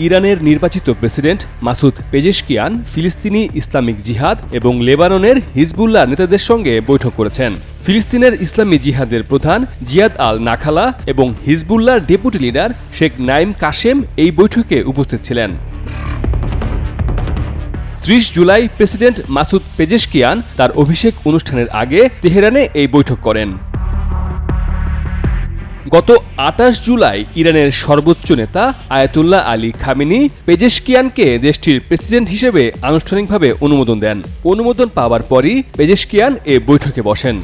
ইরানের নির্বাচিত president Masoud Pezeshkian ফিলিস্তিনি ইসলামিক জিহাদ এবং লেবাননের হিজবুল্লাহ নেতাদের সঙ্গে বৈঠক করেছেন। ফিলিস্তিনের ইসলামী জিহাদের প্রধান জিয়াদ আল নাখালা এবং হিজবুল্লাহর ডেপুটি লিডার শেখ নাইম কাশেম এই বৈঠকে উপস্থিত ছিলেন। ৩০ জুলাই প্রেসিডেন্ট মাসুদ পেজেশকিয়ান তার অভিষেক অনুষ্ঠানের আগে তেহরানে এই বৈঠক করেন। গত ২৮ জুলাই ইরানের সর্বোচ্চ নেতা আয়াতুল্লাহ আলী খামেনি পেজেশকিয়ানকে দেশটির প্রেসিডেন্ট হিসেবে আনুষ্ঠানিকভাবে অনুমোদন দেন। অনুমোদন পাওয়ার পরই পেজেশকিয়ান এ বৈঠকে বসেন।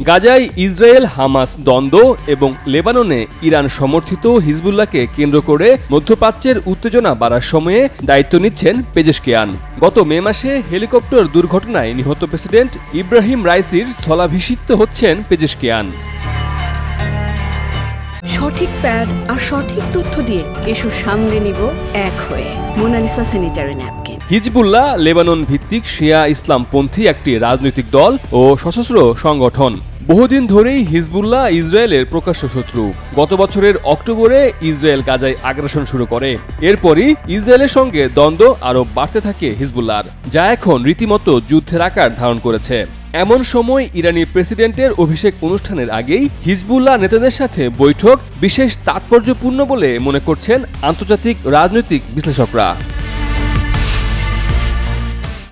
গাজায় ইসরায়েল হামাস দ্বন্দ্ব এবং লেবাননে ইরান সমর্থিত হিজবুল্লাহকে কেন্দ্র করে মধ্যপ্রাচ্যের উত্তেজনা বাড়ার সময়ে দায়িত্ব নিচ্ছেন পেজেশকিয়ান। গত মে মাসে হেলিকপ্টার দুর্ঘটনায় নিহত প্রেসিডেন্ট ইব্রাহিম রাইসির স্থলাভিষিক্ত হচ্ছেন পেজেশকিয়ান। সঠিক প্যাড আর সঠিক তথ্য দিয়ে এসব সামলে নিব এক হয়ে। Monalisa sanitary napkin. Hezbollah Lebanon ভিত্তিক শিয়া ইসলামপন্থী একটি রাজনৈতিক দল ও সশস্ত্র সংগঠন। বহুদিন ধরেই হিজবুল্লাহ ইসরায়েলের প্রকাশ্য শত্রু। গত বছরের অক্টোবরে ইসরায়েল গাজায় আগ্রাসন শুরু করে। এরপরই ইসরায়েলের সঙ্গে দ্বন্দ্ব আরও বাড়তে থাকে হিজবুল্লাহর, যা এখন রীতিমতো যুদ্ধের আকার ধারণ করেছে। এমন সময় ইরানি প্রেসিডেন্টের অভিষেক অনুষ্ঠানের আগেই হিজবুল্লাহ নেতাদের সাথে বৈঠক বিশেষ তাৎপর্যপূর্ণ বলে মনে করছেন আন্তর্জাতিক রাজনৈতিক বিশ্লেষকরা।